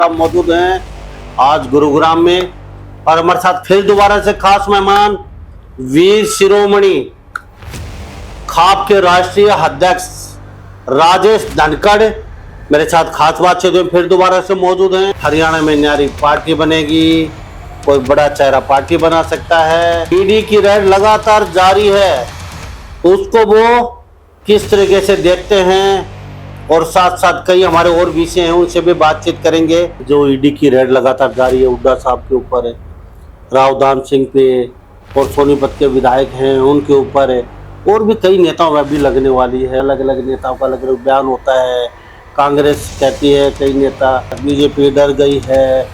आप मौजूद हैं आज गुरुग्राम में और हमारे साथ फिर दोबारा से खास मेहमान वीर शिरोमणि खाप के राष्ट्रीय अध्यक्ष राजेश धनखड़ मेरे साथ खास बातचीत में फिर दोबारा से मौजूद हैं। हरियाणा में न्यारी पार्टी बनेगी, कोई बड़ा चेहरा पार्टी बना सकता है। ईडी की रेड लगातार जारी है, उसको वो किस तरीके से देखते हैं और साथ साथ कई हमारे और विषय हैं, उनसे भी बातचीत करेंगे। जो ईडी की रेड लगातार जारी है, हुड्डा साहब के ऊपर है, रावदान सिंह पे और सोनीपत के विधायक हैं उनके ऊपर है, और भी कई नेताओं में भी लगने वाली है। अलग अलग नेताओं का अलग अलग बयान होता है। कांग्रेस कहती है कई नेता, बीजेपी डर गई है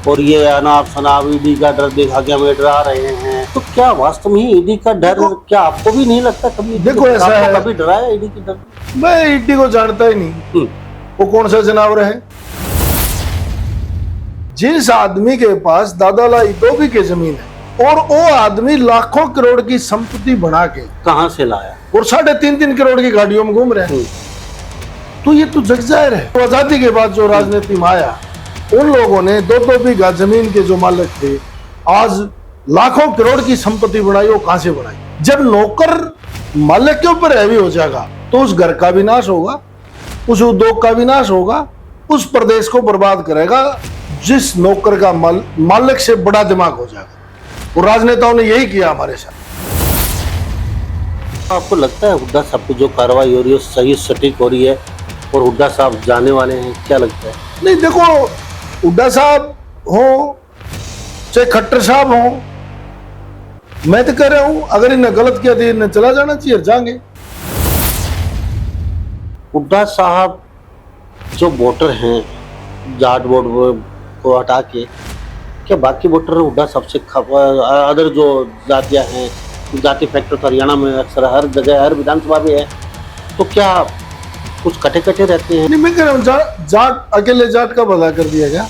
और ये अनाप शनाप ईडी का डर दिखा के हमें डरा रहे हैं। तो क्या वास्तव में ईडी का डर, क्या आपको भी नहीं लगता कभी? देखो ऐसा है, कभी डरा है ईडी की डर? मैं ईडी को जानता ही नहीं, वो कौन सा जनावर है। जिस आदमी के पास दादालाई धोबी की जमीन है और वो आदमी लाखों करोड़ की संपत्ति बना के कहां से लाया और 3.5 करोड़ की गाड़ियों में घूम रहे हैं, तो ये तो जग जाहिर है। आजादी के बाद जो राजनीति में आया, उन लोगों ने 2-2 बीघा जमीन के जो मालिक थे आज लाखों करोड़ की संपत्ति बनाई। वो कहां से बनाई? जब नौकर मालिक के ऊपर हैवी हो जाएगा तो उस घर का विनाश होगा, उस उद्योग का विनाश होगा, उस प्रदेश को बर्बाद करेगा जिस नौकर का मालिक से बड़ा दिमाग हो जाएगा। और राजनेताओं ने यही किया हमारे साथ। आपको लगता है हुड्डा साहब की जो कार्रवाई हो रही है सही सटीक हो रही है और हुड्डा साहब जाने वाले हैं? क्या लगता है? नहीं, देखो, हुड्डा साहब हो चाहे खट्टर साहब हो, मैं तो कह रहा हूं अगर इन्हें गलत किया तो इन्हें चला जाना चाहिए, जाएंगे। हुड्डा साहब जो वोटर हैं जाट वोट को हटा के, क्या बाकी वोटर हुड्डा साहब से अदर जो जातियां हैं, जाति फैक्टर तो हरियाणा में अक्सर हर जगह हर विधानसभा में है, तो क्या कुछ कटे कटे रहते हैं? नहीं, मैं कह रहा हूँ जाट अकेले जाट का भला कर दिया गया।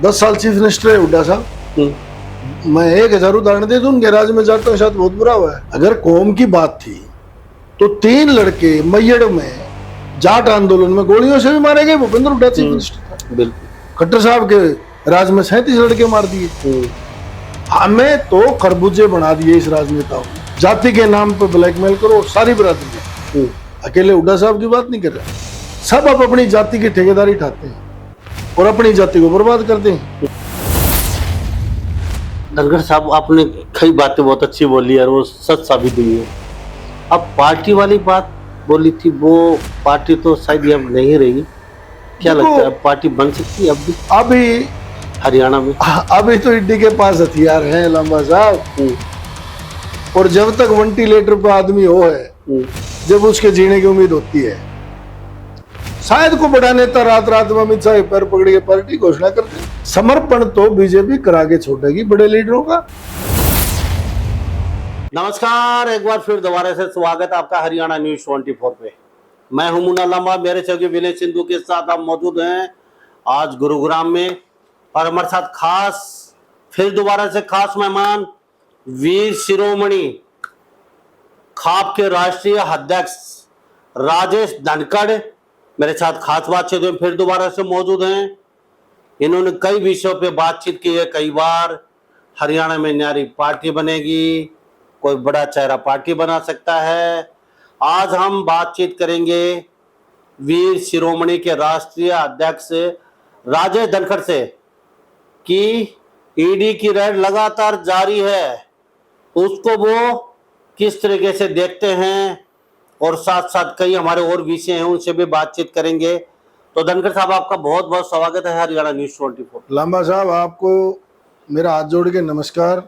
10 साल चीफ मिनिस्टर है हुड्डा साहब। मैं 1000 उदाहरण दे दूं, उनके राज्य में जाटों के साथ बहुत बुरा हुआ है। अगर कौम की बात थी तो 3 लड़के मैयड़ में जाट आंदोलन में गोलियों से भी मारे गए। भूपेंद्र हुड्डा चीफ मिनिस्टर था। बिल्कुल। खट्टर साहब के राज में 37 लड़के मार दिए। हमें तो खरबूजे बना दिए इस राजनेताओं ने। जाति के नाम पर ब्लैकमेल करो सारी बरादरी। अकेले हुड्डा साहब की बात नहीं कर रहे, सब अब अपनी जाति की ठेकेदारी उठाते हैं और अपनी जाति को बर्बाद करते हैं। धनखड़ साहब, आपने कई बातें बहुत अच्छी बोली और वो सच साबित हुई है। अब पार्टी वाली बात बोली थी, वो पार्टी तो शायद अब नहीं रही। क्या लगता है अब पार्टी बन सकती है अभी हरियाणा में? अभी तो ईडी के पास हथियार हैं लंबा साहब, और जब तक वेंटिलेटर पर आदमी हो है, जब उसके जीने की उम्मीद होती है। शायद को बड़ा नेता रात रात में अमित शाह पैर पकड़ के पार्टी घोषणा करते हैं। समर्पण तो बीजेपी करा के छोड़ेगी बड़े लीडरों का। नमस्कार, एक बार फिर दोबारा से स्वागत आपका हरियाणा न्यूज 24 पे। मैं हूं मुन्ना लंबा, मेरे सहयोगी विनय सिंधु के साथ आप मौजूद हैं आज गुरुग्राम में और हमारे साथ खास फिर दोबारा से खास मेहमान वीर शिरोमणि खाप के राष्ट्रीय अध्यक्ष राजेश धनखड़ मेरे साथ खास बातचीत में फिर दोबारा से मौजूद हैं। इन्होंने कई विषयों पे बातचीत की है। कई बार हरियाणा में न्यारी पार्टी बनेगी, कोई बड़ा चेहरा पार्टी बना सकता है। आज हम बातचीत करेंगे वीर शिरोमणि के राष्ट्रीय अध्यक्ष राजेश धनखड़ से कि ईडी की रेड लगातार जारी है, उसको वो किस तरीके से देखते हैं और साथ साथ कई हमारे और विषय हैं, उनसे भी बातचीत करेंगे। तो धनखड़ साहब, आपका बहुत बहुत स्वागत है हरियाणा न्यूज 24। लांबा साहब, आपको मेरा हाथ जोड़ के नमस्कार।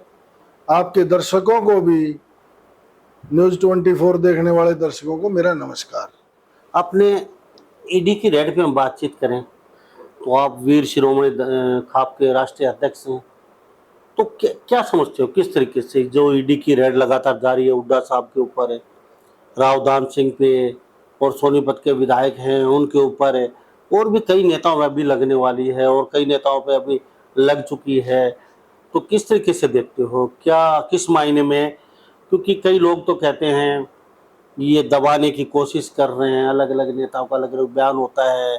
आपके दर्शकों को भी, न्यूज 24 देखने वाले दर्शकों को मेरा नमस्कार। अपने ईडी की रेड पे हम बातचीत करें तो आप वीर शिरोमणि खाप के राष्ट्रीय अध्यक्ष हैं, तो क्या समझते हो किस तरीके से जो ईडी की रेड लगातार जारी है, हुड्डा साहब के ऊपर है, रावदान सिंह पे और सोनीपत के विधायक हैं उनके ऊपर है, और भी कई नेताओं में भी लगने वाली है और कई नेताओं पे अभी लग चुकी है, तो किस तरीके से देखते हो? क्या किस मायने में? क्योंकि कई लोग तो कहते हैं ये दबाने की कोशिश कर रहे हैं, अलग अलग नेताओं का अलग अलग बयान होता है।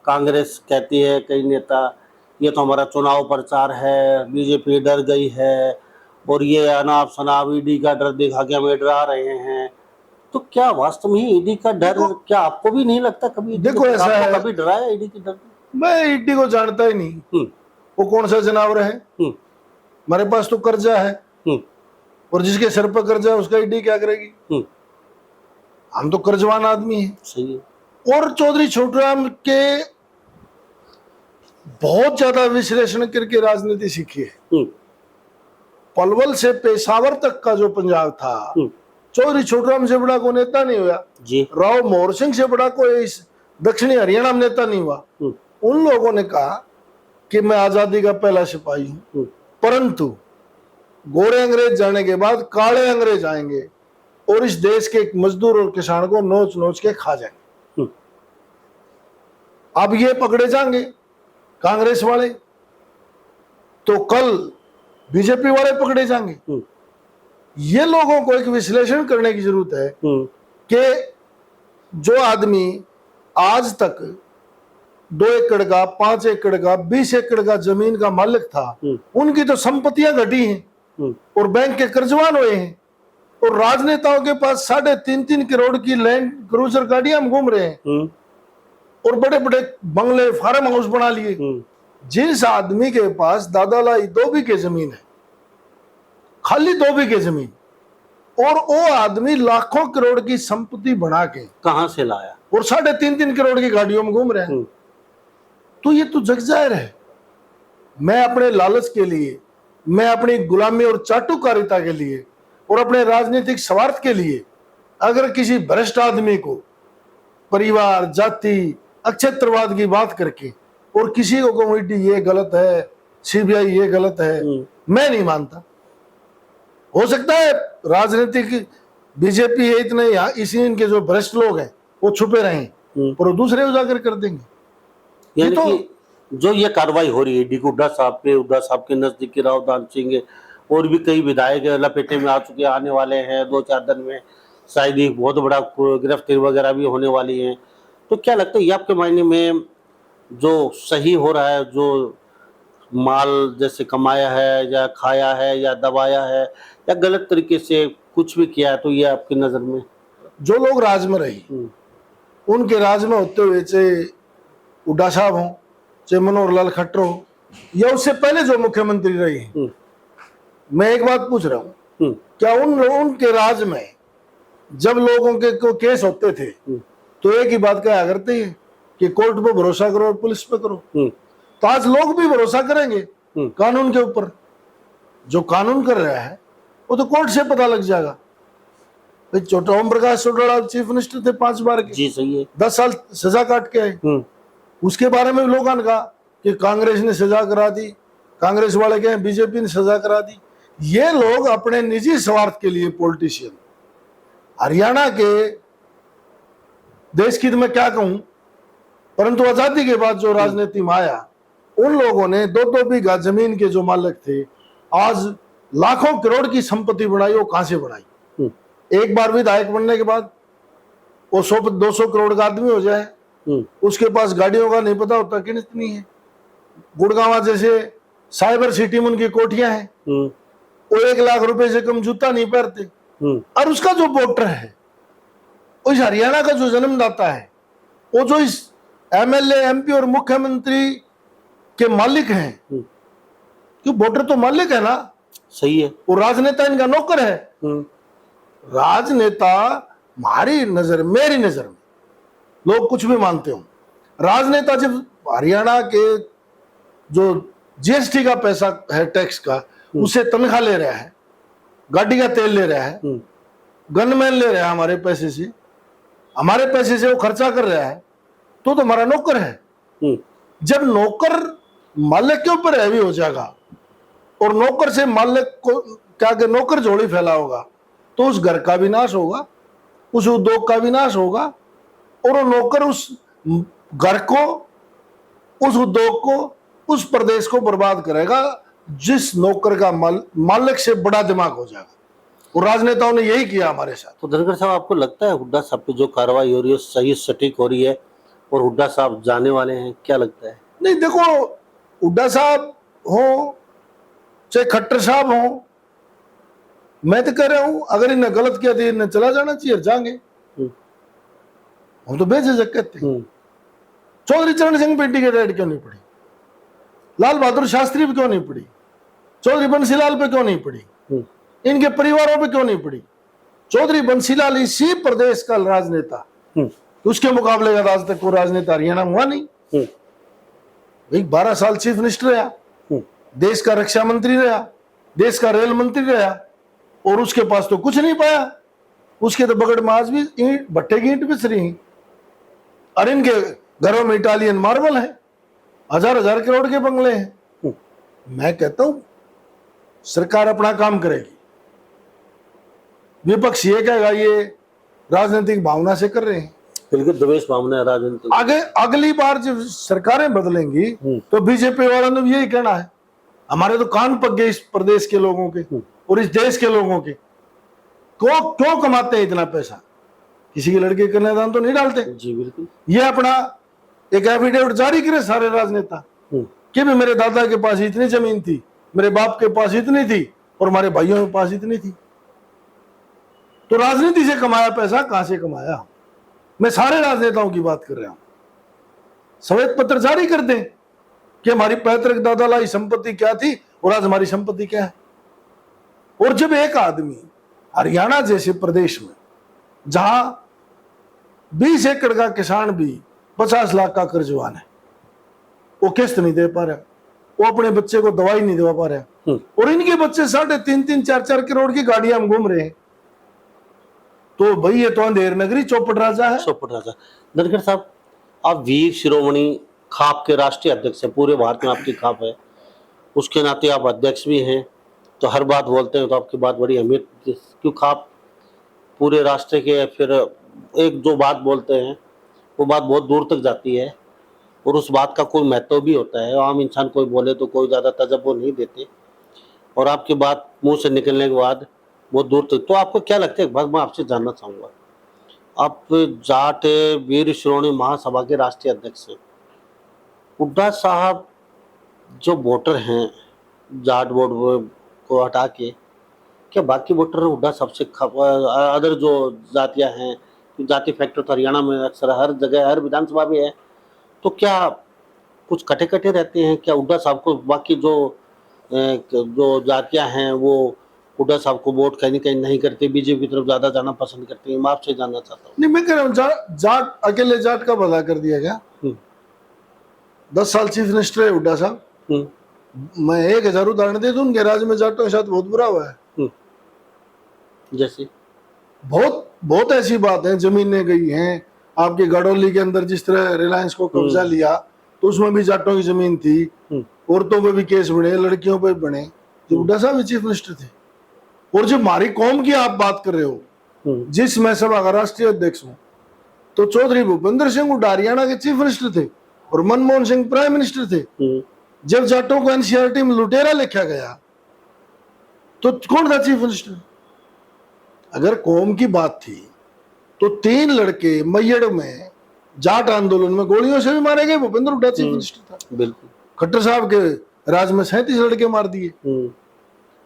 कांग्रेस कहती है, कई नेता, ये तो हमारा चुनाव प्रचार है, बीजेपी डर गई है और ये अनाप शनाप ईडी का डर दिखा के हमें डरा रहे हैं। तो क्या वास्तव में ईडी का डर, क्या आपको भी नहीं लगता कभी? देखो, ऐसा है, कभी डराया ईडी के डर? मैं ईडी को जानता ही नहीं, वो कौन सा जनावर है। हमारे पास तो कर्जा है, और जिसके सर पर कर्जा है उसका ईडी क्या करेगी? हम तो कर्जवान आदमी हैं। सही है। और चौधरी छोटूराम के बहुत ज्यादा विश्लेषण करके राजनीति सीखी है। पलवल से पेशावर तक का जो पंजाब था, चौधरी छोटूराम से बड़ा कोई नेता नहीं हुआ जी। राव मोहर सिंह से बड़ा कोई इस दक्षिणी हरियाणा में नेता नहीं हुआ। उन लोगों ने कहा कि मैं आजादी का पहला सिपाही हूं, परंतु गोरे अंग्रेज जाने के बाद काले अंग्रेज आएंगे और इस देश के एक मजदूर और किसान को नोच नोच के खा जाएंगे। अब ये पकड़े जाएंगे कांग्रेस वाले, तो कल बीजेपी वाले पकड़े जाएंगे। ये लोगों को एक विश्लेषण करने की जरूरत है कि जो आदमी आज तक 2 एकड़ का, 5 एकड़ का, 20 एकड़ का जमीन का मालिक था, उनकी तो संपत्तियां घटी हैं और बैंक के कर्जवान हुए हैं, और राजनेताओं के पास 3.5 करोड़ की लैंड क्रूजर गाड़ियां हम घूम रहे हैं और बड़े बड़े बंगले, फार्म हाउस बना लिए। जिस आदमी के पास दादालाई 2 बीघे जमीन है, खाली 2 बीघे जमीन, और वो आदमी लाखों करोड़ की संपत्ति बना के कहां से लाया, और 3.5 करोड़ की गाड़ियों में घूम रहे हैं, तो ये तो जग जाहिर है। मैं अपने लालच के लिए, मैं अपनी गुलामी और चाटुकारिता के लिए और अपने राजनीतिक स्वार्थ के लिए अगर किसी भ्रष्ट आदमी को परिवार, जाति, अक्षत्रवाद की बात करके और किसी को कमेटी ये गलत है, सीबीआई ये गलत है, मैं नहीं मानता। हो सकता है राजनीतिक बीजेपी है इतने, यहाँ इसी इनके जो भ्रष्ट लोग हैं वो छुपे रहें और दूसरे उजागर कर देंगे। यानी कि जो ये कार्रवाई हो रही है डी हुड्डा साहब के नजदीकी राव दान सिंह और भी कई विधायक लपेटे में आ चुके, आने वाले हैं 2-4 दिन में, शायद एक बहुत बड़ा गिरफ्तारी वगैरह भी होने वाली है। तो क्या लगता है ये आपके मायने में जो सही हो रहा है, जो माल जैसे कमाया है या खाया है या दबाया है या गलत तरीके से कुछ भी किया है, तो ये आपकी नजर में जो लोग राज में रही, उनके राज में होते हुए चाहे हुड्डा साहब हो, चाहे मनोहर लाल खट्टर हो, या उससे पहले जो मुख्यमंत्री रही है, मैं एक बात पूछ रहा हूं, क्या उनके राज में जब लोगों के को केस होते थे तो एक ही बात कहा करते हैं कि कोर्ट पे भरोसा करो और पुलिस पे करो। तो आज लोग भी भरोसा करेंगे कानून के ऊपर। जो कानून कर रहा है वो तो कोर्ट से पता लग जाएगा। भाई ओम प्रकाश चौटाला चीफ मिनिस्टर थे 5 बार के, जी सही है, 10 साल सजा काट के आए। उसके बारे में लोगों ने कहा कि कांग्रेस ने सजा करा दी, कांग्रेस वाले कहे बीजेपी ने सजा करा दी। ये लोग अपने निजी स्वार्थ के लिए पॉलिटिशियन, हरियाणा के देश की तो मैं क्या कहूं, परंतु आजादी के बाद जो राजनीति में आया, उन लोगों ने 2-2 बीघा जमीन के जो मालिक थे आज लाखों करोड़ की संपत्ति बनाई। वो कहां से बनाई? एक बार विधायक बनने के बाद वो 100-200 करोड़ का आदमी हो जाए, उसके पास गाड़ियों का नहीं पता होता कि कितनी है। गुड़गांव जैसे साइबर सिटी में उनकी कोठियां हैं, वो 1 लाख रुपए से कम जूता नहीं पहनते। और उसका जो वोटर है, उस हरियाणा का जो जन्मदाता है, वो जो इस एमएलए, एमपी और मुख्यमंत्री के मालिक हैं, क्यों वोटर तो मालिक है ना। सही है। वो राजनेता इनका नौकर है। राजनेता हमारी नजर, मेरी नजर में, लोग कुछ भी मानते हो, राजनेता जब हरियाणा के जो जीएसटी का पैसा है, टैक्स का, उससे तनख्वाह ले रहा है, गाड़ी का तेल ले रहा है, गनमैन ले रहा है, हमारे पैसे से वो खर्चा कर रहा है, तो हमारा नौकर है। जब नौकर मालिक के ऊपर हैवी हो जाएगा और नौकर से मालिक को क्या कि नौकर जोड़ी फैला होगा, तो उस घर का विनाश होगा, उस उद्योग का विनाश होगा, और वो नौकर उस घर को, उस उद्योग को, उस प्रदेश को बर्बाद करेगा जिस नौकर का मालिक से बड़ा दिमाग हो जाएगा। और राजनेताओं ने यही किया हमारे साथ। तो धनखड़ साहब, आपको लगता है हुड्डा साहब पे जो कार्रवाई हो रही है सही, सटीक हो रही है, और हुड्डा साहब जाने वाले हैं, क्या लगता है? नहीं देखो, हुड्डा साहब हो चाहे खट्टर साहब हो, मैं तो कह रहा हूं अगर इन्हें गलत किया तो इन्हें चला जाना चाहिए, जाएंगे। हम्म, हम तो बेझिझक कहते हैं। हम्म, चौधरी चरण सिंह पे टिकट ऐड क्यों नहीं पड़ी? लाल बहादुर शास्त्री पे क्यों नहीं पड़ी? चौधरी बंसीलाल पे क्यों नहीं पड़ी? हम्म, इनके परिवारों पे क्यों नहीं पड़ी? चौधरी बंसीलाल इसी प्रदेश का राजनेता, हम्म, उसके मुकाबले का आज तक कोई राजनेता हरियाणा में हुआ नहीं। हम्म, भाई 12 साल चीफ मिनिस्टर रहा, हम्म, देश का रक्षा मंत्री रहा, देश का रेल मंत्री रहा, और उसके पास तो कुछ नहीं पाया। उसके तो बगड़ में आज भी ईंट, भट्टे की ईंट बिछ रही हैं, और इनके घरों में इटालियन मार्बल है, हजार हजार करोड़ के बंगले हैं। मैं कहता हूं सरकार अपना काम करेगी, विपक्ष ये कहेगा ये राजनीतिक भावना से कर रहे हैं। बिल्कुल द्वेष भावना है राजनीति। आगे अगली बार जब सरकारें बदलेंगी तो बीजेपी वालों ने भी यही कहना है, हमारे तो कान पक गए इस प्रदेश के लोगों के और इस देश के लोगों के, क्यों कमाते हैं इतना पैसा, किसी की लड़की कन्यादान तो नहीं डालते। जी बिल्कुल। ये अपना एक एफिडेविट जारी करे सारे राजनेता कि भी मेरे दादा के पास इतनी जमीन थी, मेरे बाप के पास इतनी थी, और हमारे भाइयों के पास इतनी थी। तो राजनीति से कमाया पैसा कहां से कमाया? मैं सारे राजनेताओं की बात कर रहा हूं। श्वेत पत्र जारी कर दें कि हमारी पैतृक दादा लाई संपत्ति क्या थी और आज हमारी संपत्ति क्या है। और जब एक आदमी हरियाणा जैसे प्रदेश में जहां 20 एकड़ का किसान भी 50 लाख का कर्जवान है, वो किस्त नहीं दे पा रहा, वो अपने बच्चे को दवाई नहीं दवा पा रहा, और इनके बच्चे 3.5 4 करोड़ की गाड़ियां में घूम रहे हैं, तो भाई ये तो अंधेर नगरी चौपट राजा है। चौपट राजा। धनखड़ साहब, आप वीर शिरोमणि खाप के राष्ट्रीय अध्यक्ष हैं, पूरे भारत में आपकी खाप है, उसके नाते आप अध्यक्ष भी हैं, तो हर बात बोलते हैं तो आपकी बात बड़ी अहमियत, क्यों खाप पूरे राष्ट्र के, फिर एक जो बात बोलते हैं वो बात बहुत दूर तक जाती है, और उस बात का कोई महत्व भी होता है। आम इंसान कोई बोले तो कोई ज़्यादा तजब्बो नहीं देते, और आपकी बात मुंह से निकलने के बाद बहुत दूर तक। तो आपको क्या लगता है, एक बात मैं आपसे जानना चाहूँगा, आप जाट वीर श्रोमणी महासभा के राष्ट्रीय अध्यक्ष हैं, हुड्डा साहब जो वोटर हैं जाट वोट को हटा के, क्या बाकी वोटर हुड्डा साहब से अदर जो जातियां हैं, जाति फैक्टर तो हरियाणा में अक्सर हर जगह हर विधानसभा में है, तो क्या कुछ कटे कटे रहते हैं क्या हुड्डा साहब को? बाकी जो जातियां हैं वो हुड्डा साहब को वोट कहीं कहीं नहीं करते, बीजेपी की तरफ ज्यादा जाना पसंद करते हैं। मैं आपसे जानना चाहता हूँ। नहीं, मैं कह रहा हूँ जाट अकेले जाट का भला कर दिया गया। 10 साल चीफ मिनिस्टर है हुड्डा साहब। मैं 1000 उदाहरण दे दूं, उनके राज्य में जाटों के साथ बहुत बुरा हुआ है। जैसे बहुत ऐसी बात है, जमीनें गई हैं आपके गडोली के अंदर, जिस तरह रिलायंस को कब्जा लिया तो उसमें भी जाटों की जमीन थी, औरतों पे भी केस बने, लड़कियों पे बने, जो हुड्डा साहब भी चीफ मिनिस्टर थे। और जब हमारी कौम की आप बात कर रहे हो, जिस मैं सभा का राष्ट्रीय अध्यक्ष हूं, तो चौधरी भूपेंद्र सिंह हुड्डा हरियाणा के चीफ मिनिस्टर थे और मनमोहन सिंह प्राइम मिनिस्टर थे। जब जाटों को एनसीईआरटी में लुटेरा लिखा गया तो कौन था चीफ मिनिस्टर? अगर कौम की बात थी तो 3 लड़के मैयड़ में जाट आंदोलन में गोलियों से भी मारे गए, भूपेंद्र हुड्डा चीफ मिनिस्टर था। बिल्कुल। खट्टर साहब के राज में 37 लड़के मार दिए।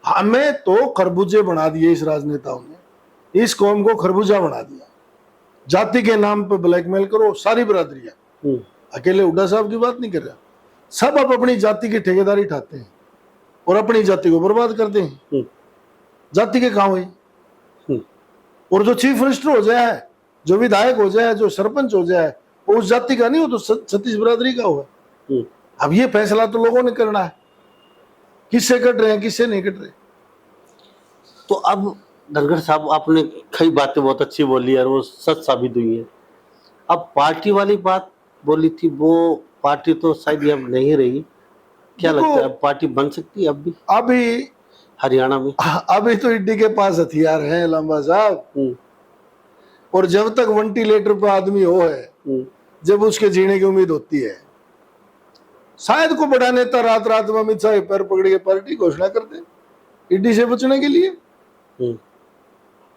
हमें तो खरबूजे बना दिए इस राजनेताओं ने, इस कौम को खरबूजा बना दिया। जाति के नाम पर ब्लैकमेल करो सारी बरादरियां, अकेले हुड्डा साहब की बात नहीं कर रहा, सब अब अपनी जाति की ठेकेदारी उठाते हैं और अपनी जाति को बर्बाद करते हैं। जाति के काम हुई, और जो चीफ मिनिस्टर हो जाए, जो विधायक हो जाए, जो सरपंच हो जाए, वो उस जाति का नहीं, हो तो छत्तीस बिरादरी का होगा। अब ये फैसला तो लोगों ने करना है, किससे कट रहे हैं किससे नहीं कट रहे। तो अब धनखड़ साहब, आपने कई बातें बहुत अच्छी बोली और वो सच साबित हुई है। अब पार्टी वाली बात बोली थी, वो पार्टी तो शायद अब नहीं रही, क्या लगता है अब पार्टी बन सकती है अब भी? अभी हरियाणा में अभी तो ईडी के पास हथियार हैं लंबा साहब, और जब तक वेंटिलेटर पे आदमी हो है, जब उसके जीने की उम्मीद होती है, शायद को बड़ा नेता रात रात में अमित शाह पैर पकड़ के पार्टी घोषणा कर दे ईडी से बचने के लिए,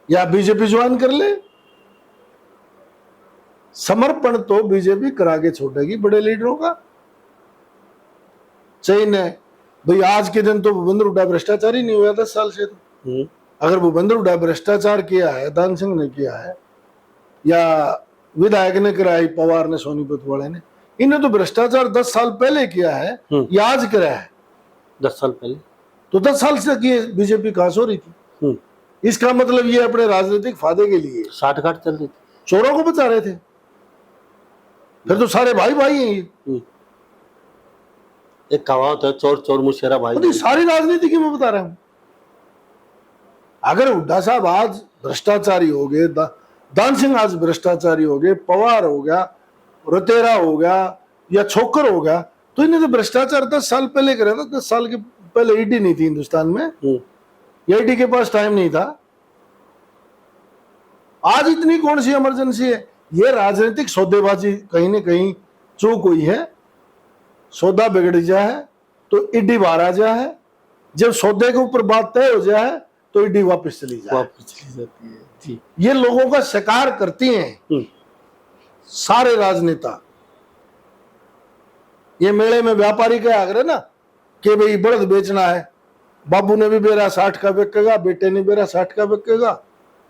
या बीजेपी ज्वाइन कर ले। समर्पण तो बीजेपी करा के छोड़ेगी बड़े लीडरों का। चीन है भाई, आज के दिन तो भूपेंद्र हुड्डा भ्रष्टाचार ही नहीं हुआ 10 साल से। तो अगर भूपेंद्र हुड्डा भ्रष्टाचार किया है, दान सिंह ने किया है, या विधायक ने कराया है, पवार ने, सोनीपत वाले ने, इन्हें तो भ्रष्टाचार 10 साल पहले किया है या आज कराया है? 10 साल पहले। तो 10 साल से की बीजेपी कहां सो रही थी? इसका मतलब ये अपने राजनीतिक फायदे के लिए साठगांठ चल रही थी, चोरों को बचा रहे थे। फिर तो सारे भाई भाई हैं ये। एक कहावत है, चोर चोर मुशेरा भाई। तो सारी राजनीति की मैं बता रहा हूं। अगर हुड्डा साहब आज भ्रष्टाचारी हो गए, दान सिंह आज भ्रष्टाचारी हो गए, पवार हो गया, रतेरा हो गया या छोकर हो गया, तो इन्हें तो भ्रष्टाचार 10 साल पहले करा था। 10 साल के पहले ईडी नहीं थी हिंदुस्तान में, ईडी के पास टाइम नहीं था। आज इतनी कौन सी इमरजेंसी है? ये राजनीतिक सौदेबाजी कहीं ना कहीं चूक हुई है। सौदा बिगड़ जाए तो ईडी बाहर आ जाए, जब सौदे के ऊपर बात तय हो जाए तो ईडी वापस चली जाती है जी। ये लोगों का शिकार करती हैं सारे राजनेता। ये मेले में व्यापारी क्या आग्रह ना कि भाई बड़द बेचना है, बाबू ने भी बेरा 60 का बिकेगा, बेटे ने बेरा 60 का बिकेगा।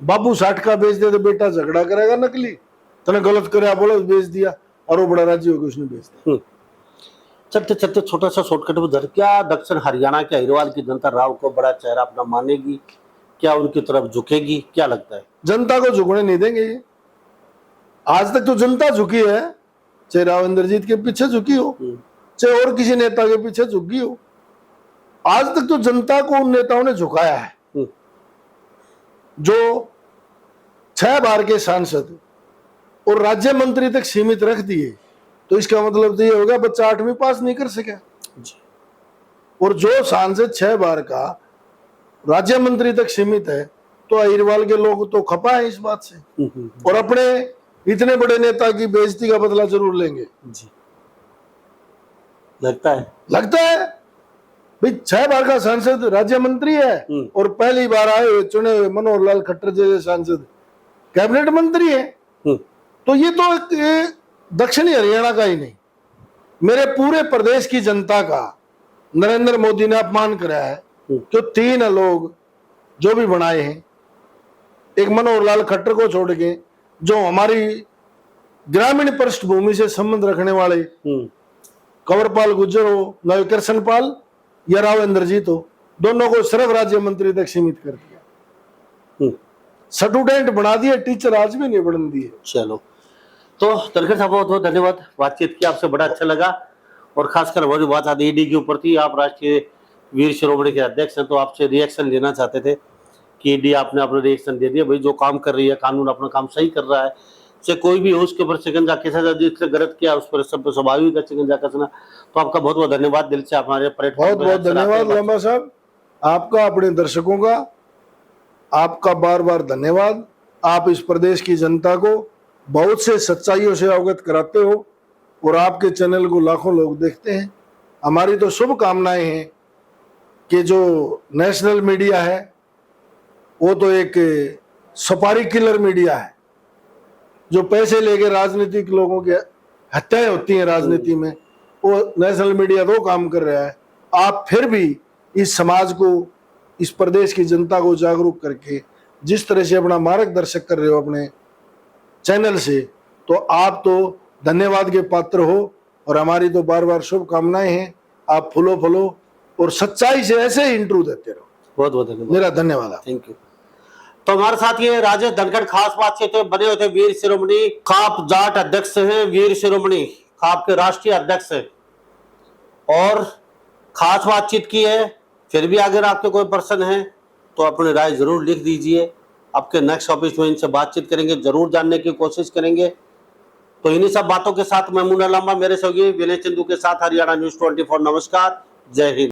बाबू 60 का बेच दे तो बेटा झगड़ा करेगा नकली, तने गलत करे बड़द बेच दिया, और वो बड़ा राजी होकर उसने बेच दिया। चलते चलते छोटा सा शॉर्टकट उधर, क्या दक्षिण हरियाणा के अहिरवाल की जनता राव को बड़ा चेहरा अपना मानेगी? क्या उनकी तरफ झुकेगी? क्या लगता है? जनता को झुकने नहीं देंगे ये। आज तक तो जनता झुकी है, चाहे राव इंद्रजीत के पीछे झुकी हो, चाहे और किसी नेता के पीछे झुकी हो। आज तक तो जनता को उन नेताओं ने झुकाया है जो 6 बार के सांसद और राज्य मंत्री तक सीमित रख दिए। तो इसका मतलब तो ये होगा बच्चा 8वीं पास नहीं कर सका। और जो सांसद 6 बार का राज्य मंत्री तक सीमित है, तो अहिरवाल के लोग तो खपा है इस बात से, और अपने इतने बड़े नेता की बेइज्जती का बदला जरूर लेंगे जी। लगता है भाई 6 बार का सांसद राज्य मंत्री है, और पहली बार आए हुए चुने हुए मनोहर लाल खट्टर जैसे सांसद कैबिनेट मंत्री है। तो ये तो दक्षिणी हरियाणा का ही नहीं, मेरे पूरे प्रदेश की जनता का नरेंद्र मोदी ने अपमान कराया है। तो 3 लोग जो भी बनाए हैं, एक मनोहर लाल खट्टर को छोड़ के, जो हमारी ग्रामीण पृष्ठभूमि से संबंध रखने वाले कंवरपाल गुर्जर हो, नवकृष्ण पाल या राव इंद्रजीत हो, दोनों को सिर्फ राज्य मंत्री तक सीमित कर दिया। स्टूडेंट बना दिए, टीचर आज भी नहीं बन दिए। चलो, तो धनखड़ साहब बहुत बहुत धन्यवाद, बातचीत की आपसे बड़ा अच्छा लगा। और खासकर वो जो बात आती ईडी के ऊपर थी, आप राष्ट्रीय वीर शिरोमणि के अध्यक्ष हैं, तो आपसे रिएक्शन लेना चाहते थे कि ईडी आपने अपना रिएक्शन दे दिया। भाई जो काम कर रही है, कानून अपना काम सही कर रहा है, चाहे कोई भी हो उसके ऊपर शिकंजा कैसा जिससे गलत किया उस पर सब स्वाभाविक है शिकंजा कसना। तो आपका बहुत बहुत धन्यवाद, दिल से हमारे बहुत बहुत धन्यवाद लंबा साहब, आपका, अपने दर्शकों का आपका बार बार धन्यवाद। आप इस प्रदेश की जनता को बहुत से सच्चाइयों से अवगत कराते हो, और आपके चैनल को लाखों लोग देखते हैं। हमारी तो शुभकामनाएं हैं कि जो नेशनल मीडिया है वो तो एक सफारी किलर मीडिया है, जो पैसे लेके राजनीतिक लोगों की हत्याएं होती हैं राजनीति में, वो नेशनल मीडिया तो काम कर रहा है। आप फिर भी इस समाज को, इस प्रदेश की जनता को जागरूक करके जिस तरह से अपना मार्गदर्शक कर रहे हो अपने चैनल से, तो आप तो धन्यवाद के पात्र हो, और हमारी तो बार बार शुभकामनाएं हैं। आप फूलो फलो और सच्चाई से ऐसे ही इंटरव्यू देते रहो। बहुत बहुत धन्यवाद, मेरा धन्यवाद। Thank you. तो हमारे साथ ये राजेश धनखड़ खास बातचीत बने हुए थे, वीर शिरोमणि खाप जाट अध्यक्ष हैं, वीर शिरोमणि खाप के राष्ट्रीय अध्यक्ष हैं, और खास बातचीत की है। फिर भी अगर आपके कोई प्रश्न है तो अपनी राय जरूर लिख दीजिए, आपके नेक्स्ट ऑफिस में इनसे बातचीत करेंगे, जरूर जानने की कोशिश करेंगे। तो इन्हीं सब बातों के साथ मैं मुन्ना लांबा, मेरे सहयोगी विनय चंदू के साथ हरियाणा न्यूज़ 24। नमस्कार, जय हिंद।